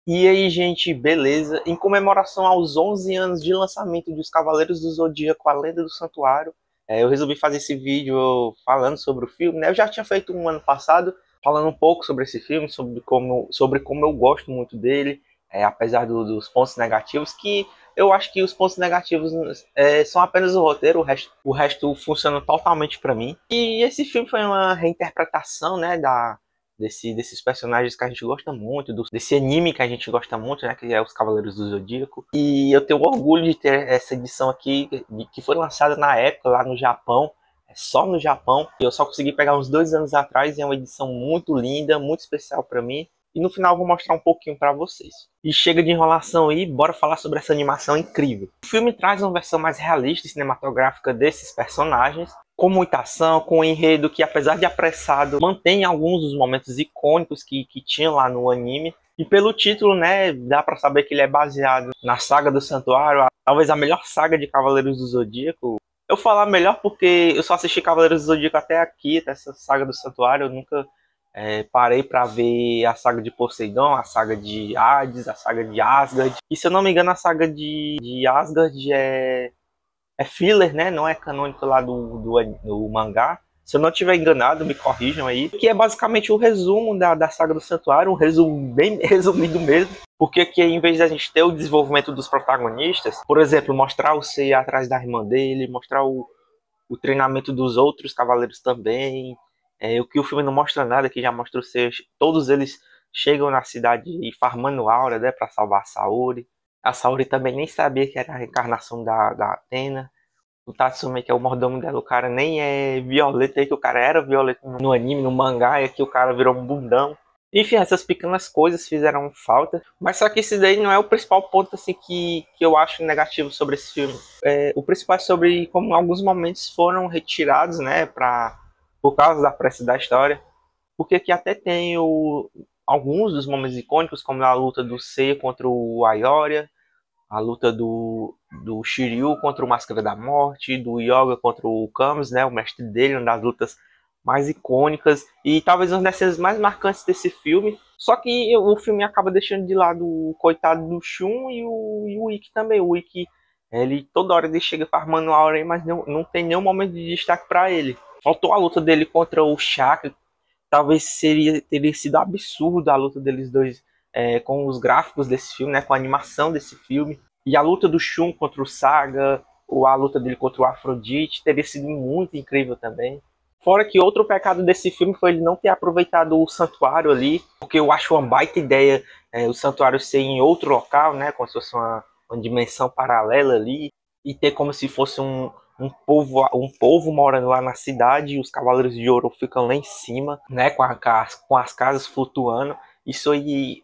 E aí, gente, beleza? Em comemoração aos 11 anos de lançamento de Os Cavaleiros do Zodíaco, A Lenda do Santuário, eu resolvi fazer esse vídeo falando sobre o filme, né? Eu já tinha feito um ano passado, falando um pouco sobre esse filme, sobre como eu gosto muito dele, apesar dos pontos negativos, que eu acho que os pontos negativos são apenas o roteiro, o resto funciona totalmente pra mim. E esse filme foi uma reinterpretação, né, desses personagens que a gente gosta muito, desse anime que a gente gosta muito, né, que é os Cavaleiros do Zodíaco. E eu tenho orgulho de ter essa edição aqui, que foi lançada na época lá no Japão, só no Japão. E eu só consegui pegar uns 2 anos atrás, e é uma edição muito linda, muito especial para mim. E no final eu vou mostrar um pouquinho para vocês. E chega de enrolação aí, bora falar sobre essa animação incrível. O filme traz uma versão mais realista e cinematográfica desses personagens, com muita ação, com um enredo que, apesar de apressado, mantém alguns dos momentos icônicos que tinha lá no anime. E pelo título, né, dá pra saber que ele é baseado na saga do Santuário, talvez a melhor saga de Cavaleiros do Zodíaco. Eu falar melhor porque eu só assisti Cavaleiros do Zodíaco até aqui, até essa saga do Santuário. Eu nunca parei pra ver a saga de Poseidon, a saga de Hades, a saga de Asgard. E se eu não me engano, a saga de Asgard é filler, né? Não é canônico lá do mangá. Se eu não estiver enganado, me corrijam aí. Que é basicamente o resumo da saga do Santuário, um resumo bem resumido mesmo. Porque aqui, em vez de a gente ter o desenvolvimento dos protagonistas, por exemplo, mostrar o Seiya atrás da irmã dele, mostrar o treinamento dos outros cavaleiros também. O que o filme não mostra nada, que já mostra o Seiya. Todos eles chegam na cidade e farmando aura, né, para salvar a Saori. A Saori também nem sabia que era a reencarnação da Athena. O Tatsumi, que é o mordomo dela, o cara nem é violeta, aí que o cara era violeta no anime, no mangá, e aqui o cara virou um bundão. Enfim, essas pequenas coisas fizeram falta. Mas só que esse daí não é o principal ponto assim, que eu acho negativo sobre esse filme. O principal é sobre como alguns momentos foram retirados, né, por causa da pressa da história. Porque aqui até tem alguns dos momentos icônicos, como a luta do Seiya contra o Aioria, a luta do Shiryu contra o Máscara da Morte, do Yoga contra o Camus, né, o mestre dele, uma das lutas mais icônicas e talvez uma das cenas mais marcantes desse filme. Só que o filme acaba deixando de lado o coitado do Shun e o Ikki também. O Ikki, ele toda hora ele chega farmando a hora aí, mas não tem nenhum momento de destaque para ele. Faltou a luta dele contra o Shaka. Talvez teria sido absurdo a luta deles dois, com os gráficos desse filme, né, com a animação desse filme. E a luta do Shun contra o Saga, ou a luta dele contra o Afrodite, teria sido muito incrível também. Fora que outro pecado desse filme foi ele não ter aproveitado o santuário ali, porque eu acho uma baita ideia o santuário ser em outro local, né, como se fosse uma dimensão paralela ali, e ter como se fosse um povo morando lá na cidade, e os Cavaleiros de Ouro ficam lá em cima, né, com as casas flutuando. Isso aí,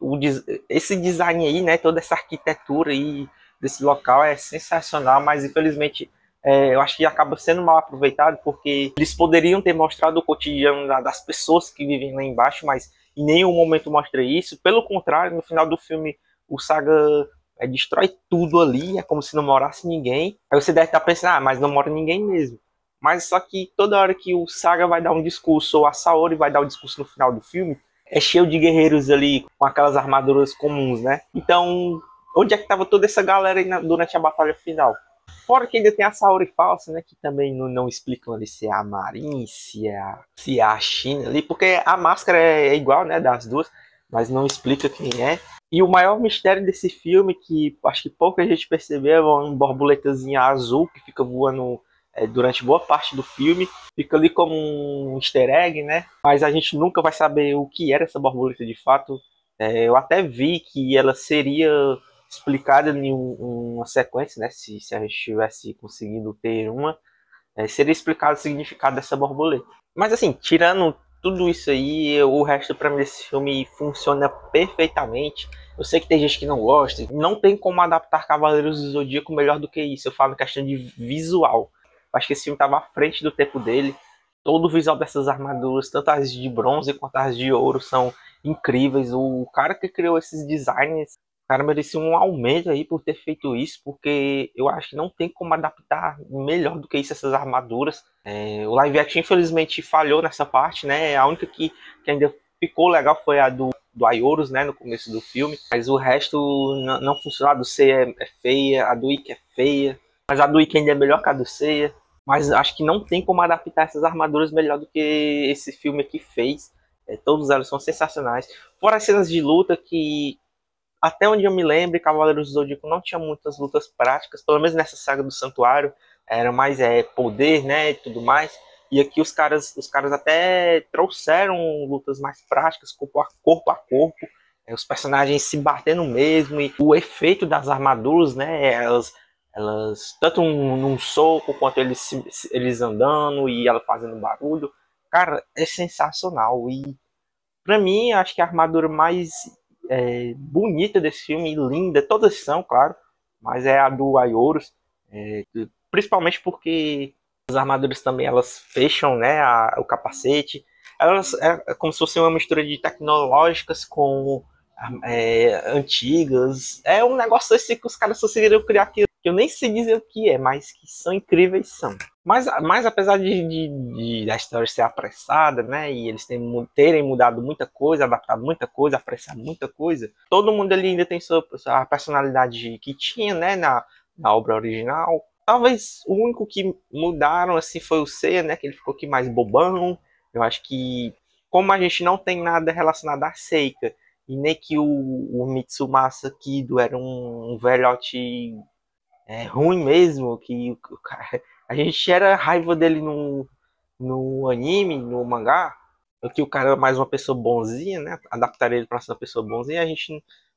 esse design aí, né, toda essa arquitetura aí desse local é sensacional, mas infelizmente eu acho que acaba sendo mal aproveitado, porque eles poderiam ter mostrado o cotidiano das pessoas que vivem lá embaixo, mas em nenhum momento mostra isso. Pelo contrário, no final do filme, o Saga destrói tudo ali, é como se não morasse ninguém. Aí você deve estar pensando, mas não mora ninguém mesmo. Mas só que toda hora que o Saga vai dar um discurso, ou a Saori vai dar um discurso no final do filme, é cheio de guerreiros ali com aquelas armaduras comuns, né? Então, onde é que tava toda essa galera aí durante a batalha final? Fora que ainda tem a Saori falsa, né? Que também não explicam ali se é a Marin, se é a China ali, porque a máscara é igual, né? Das duas, mas não explica quem é. E o maior mistério desse filme, que acho que pouca gente percebeu, é uma borboletazinha azul que fica voando durante boa parte do filme. Fica ali como um easter egg, né? Mas a gente nunca vai saber o que era essa borboleta de fato. Eu até vi que ela seria explicada em uma sequência, né? Se a gente tivesse conseguido ter uma, seria explicado o significado dessa borboleta. Mas assim, tirando tudo isso aí, o resto para mim desse filme funciona perfeitamente. Eu sei que tem gente que não gosta, não tem como adaptar Cavaleiros do Zodíaco melhor do que isso. Eu falo em questão de visual. Eu acho que esse filme estava à frente do tempo dele. Todo o visual dessas armaduras, tanto as de bronze quanto as de ouro, são incríveis. O cara que criou esses designs, o cara merecia um aumento aí por ter feito isso, porque eu acho que não tem como adaptar melhor do que isso essas armaduras. O live action infelizmente falhou nessa parte, né? A única que ainda ficou legal foi a do Aioros, né, no começo do filme, mas o resto não funciona. A do Seiya é feia, a do Ikki é feia, mas a do Ikki ainda é melhor que a do Seiya. Mas acho que não tem como adaptar essas armaduras melhor do que esse filme aqui fez. Todos elas são sensacionais. Fora as cenas de luta que, até onde eu me lembro, Cavaleiros do Zodíaco não tinha muitas lutas práticas, pelo menos nessa saga do Santuário, era mais poder, né, e tudo mais. E aqui os caras até trouxeram lutas mais práticas, corpo a corpo, os personagens se batendo mesmo, e o efeito das armaduras, né, elas tanto num soco quanto eles andando e ela fazendo barulho, cara, é sensacional. E pra mim, acho que a armadura mais bonita desse filme, linda, todas são, claro, mas é a do Aioros, principalmente porque as armaduras também elas fecham, né, o capacete. Elas é como se fosse uma mistura de tecnológicas com antigas. É um negócio assim que os caras conseguiram criar aqui, que eu nem sei dizer o que é, mas que são incríveis, são. Mas apesar da história ser apressada, né, e eles terem mudado muita coisa, adaptado muita coisa, apressado muita coisa, todo mundo ali ainda tem sua personalidade que tinha, né, na obra original. Talvez o único que mudaram assim foi o Seiya, né, que ele ficou aqui mais bobão. Eu acho que, como a gente não tem nada relacionado a Seika, e nem que o Mitsumasa Kido era um velhote ruim mesmo, que a gente era raiva dele no anime, no mangá, que o cara era mais uma pessoa bonzinha, né? Adaptar ele para ser uma pessoa bonzinha,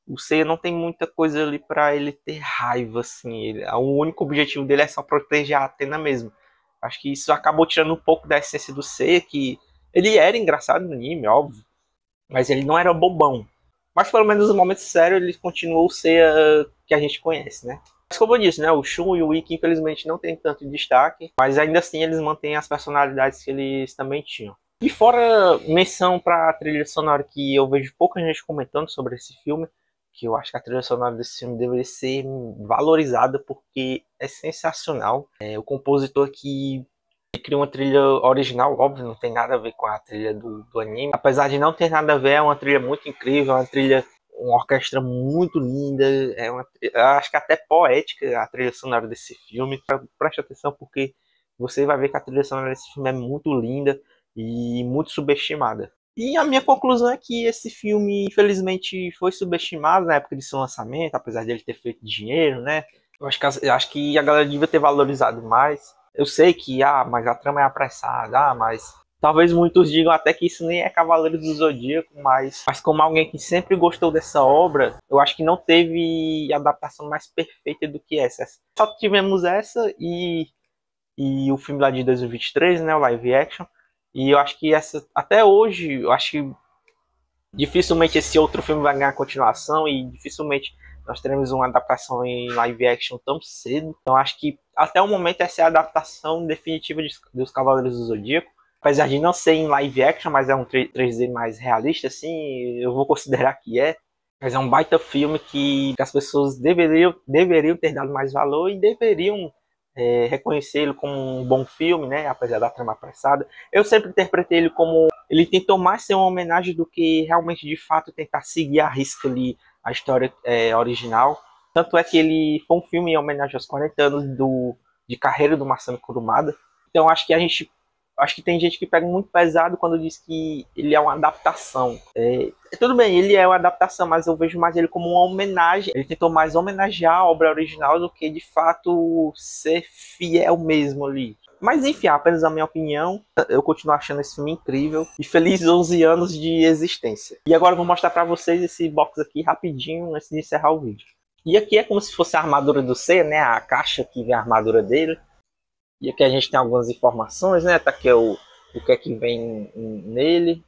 o Seiya não tem muita coisa ali para ele ter raiva, assim. O único objetivo dele é só proteger a Athena mesmo. Acho que isso acabou tirando um pouco da essência do Seiya, que ele era engraçado no anime, óbvio, mas ele não era bobão. Mas pelo menos nos momentos sérios ele continuou o Seiya que a gente conhece, né? Mas como eu disse, né, o Shun e o Ikki infelizmente não tem tanto destaque, mas ainda assim eles mantêm as personalidades que eles também tinham. E fora menção para a trilha sonora, que eu vejo pouca gente comentando sobre esse filme, que eu acho que a trilha sonora desse filme deveria ser valorizada porque é sensacional. O compositor que cria uma trilha original, óbvio, não tem nada a ver com a trilha do anime. Apesar de não ter nada a ver, é uma trilha muito incrível, é uma orquestra muito linda, eu acho que até poética a trilha sonora desse filme. Preste atenção porque você vai ver que a trilha sonora desse filme é muito linda e muito subestimada. E a minha conclusão é que esse filme, infelizmente, foi subestimado na época de seu lançamento, apesar dele ter feito dinheiro, né? Eu acho que a galera devia ter valorizado mais. Eu sei que, mas a trama é apressada, mas talvez muitos digam até que isso nem é Cavaleiros do Zodíaco, mas como alguém que sempre gostou dessa obra, eu acho que não teve adaptação mais perfeita do que essa. Só tivemos essa e o filme lá de 2023, né, o live action. E eu acho que essa, até hoje, eu acho que dificilmente esse outro filme vai ganhar continuação e dificilmente nós teremos uma adaptação em live action tão cedo. Então acho que até o momento essa é a adaptação definitiva dos Cavaleiros do Zodíaco. Apesar de não ser em live action, mas é um 3D mais realista, assim, eu vou considerar que é. Mas é um baita filme que as pessoas deveriam ter dado mais valor e deveriam reconhecê-lo como um bom filme, né? Apesar da trama apressada. Eu sempre interpretei ele como ele tentou mais ser uma homenagem do que realmente de fato tentar seguir a risca ali a história original. Tanto é que ele foi um filme em homenagem aos 40 anos de carreira do Masami Kurumada. Então acho que tem gente que pega muito pesado quando diz que ele é uma adaptação. Tudo bem, ele é uma adaptação, mas eu vejo mais ele como uma homenagem. Ele tentou mais homenagear a obra original do que de fato ser fiel mesmo ali. Mas enfim, apenas a minha opinião, eu continuo achando esse filme incrível e feliz 11 anos de existência. E agora eu vou mostrar pra vocês esse box aqui rapidinho antes de encerrar o vídeo. E aqui é como se fosse a armadura do C, né? A caixa que vem a armadura dele. E aqui a gente tem algumas informações, né? Tá aqui o que é que vem nele.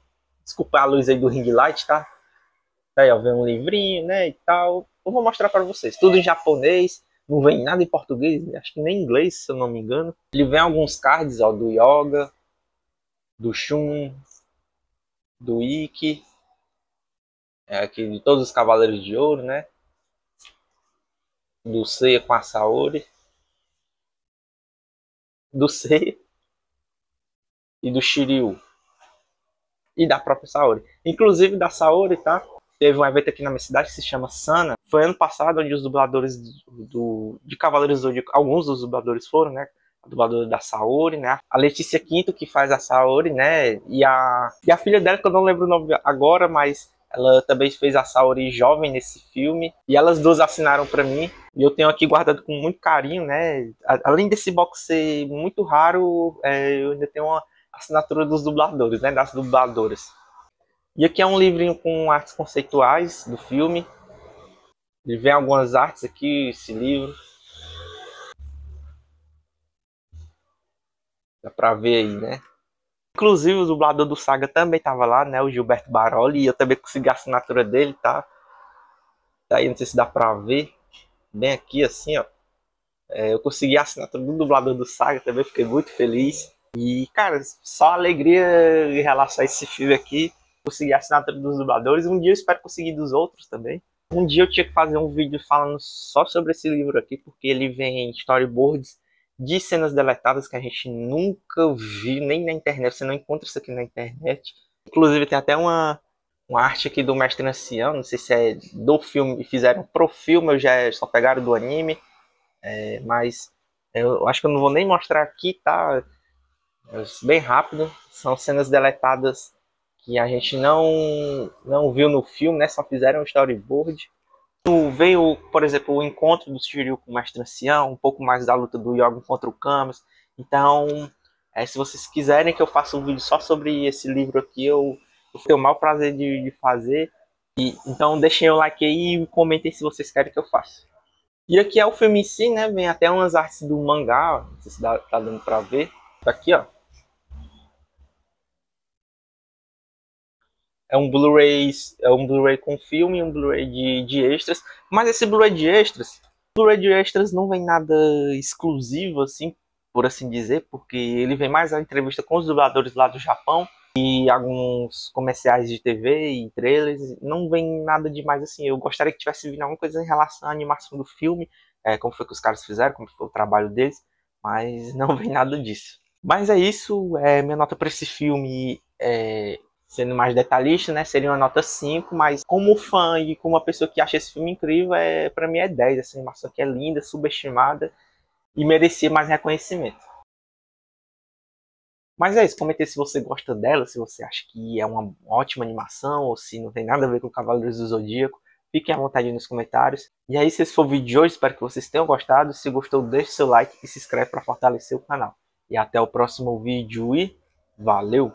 Desculpa a luz aí do ring light, tá? Tá aí, ó, vem um livrinho, né, e tal. Eu vou mostrar para vocês. Tudo em japonês. Não vem nada em português, acho que nem em inglês, se eu não me engano. Ele vem alguns cards, ó, do Yoga, do Shun, do Ikki. Aqui de todos os Cavaleiros de Ouro, né? Do Seiya com a Saori. Do Seiya. E do Shiryu. E da própria Saori. Inclusive da Saori, tá? Teve um evento aqui na minha cidade que se chama Sana. Foi ano passado, onde os dubladores de Cavaleiros do Zodíaco, alguns dos dubladores foram, né? A dubladora da Saori, né? A Letícia Quinto, que faz a Saori, né? E a filha dela, que eu não lembro o nome agora, mas ela também fez a Saori jovem nesse filme. E elas duas assinaram para mim. E eu tenho aqui guardado com muito carinho, né? Além desse box ser muito raro, eu ainda tenho uma assinatura dos dubladores, né? Das dubladoras. E aqui é um livrinho com artes conceituais do filme. Ele vem algumas artes aqui, esse livro. Dá pra ver aí, né? Inclusive o dublador do Saga também tava lá, né? O Gilberto Baroli. E eu também consegui a assinatura dele, tá? Daí não sei se dá pra ver. Bem aqui, assim, ó. Eu consegui a assinatura do dublador do Saga também, fiquei muito feliz. E, cara, só alegria em relação a esse filme aqui. Consegui a assinatura dos dubladores. Um dia eu espero conseguir dos outros também. Um dia eu tinha que fazer um vídeo falando só sobre esse livro aqui, porque ele vem em storyboards de cenas deletadas que a gente nunca viu, nem na internet. Você não encontra isso aqui na internet. Inclusive tem até uma arte aqui do Mestre Ancião, não sei se é do filme, fizeram pro filme, ou já só pegaram do anime. Mas eu acho que eu não vou nem mostrar aqui, tá? Bem rápido. São cenas deletadas que a gente não viu no filme, né? Só fizeram um storyboard. Veio, por exemplo, o encontro do Shiryu com o Mestre Ancião, um pouco mais da luta do Yoga contra o Camus. Então, se vocês quiserem que eu faça um vídeo só sobre esse livro aqui, eu tenho o maior prazer de fazer. Então, deixem o like aí e comentem se vocês querem que eu faça. E aqui é o filme em si, né? Vem até umas artes do mangá, não sei se tá dando pra ver. Tá aqui, ó. É um Blu-ray com filme e um Blu-ray de extras. Mas esse Blu-ray de extras não vem nada exclusivo, assim, por assim dizer, porque ele vem mais a entrevista com os dubladores lá do Japão e alguns comerciais de TV e trailers. Não vem nada demais assim. Eu gostaria que tivesse vindo alguma coisa em relação à animação do filme, como foi que os caras fizeram, como foi o trabalho deles, mas não vem nada disso. Mas é isso, minha nota para esse filme sendo mais detalhista, né, seria uma nota 5, mas como fã e como uma pessoa que acha esse filme incrível, para mim é 10. Essa animação aqui é linda, subestimada e merecia mais reconhecimento. Mas é isso, comente se você gosta dela, se você acha que é uma ótima animação ou se não tem nada a ver com Cavaleiros do Zodíaco. Fiquem à vontade nos comentários. E aí, se esse for o vídeo de hoje, espero que vocês tenham gostado. Se gostou, deixe seu like e se inscreve para fortalecer o canal. E até o próximo vídeo e valeu!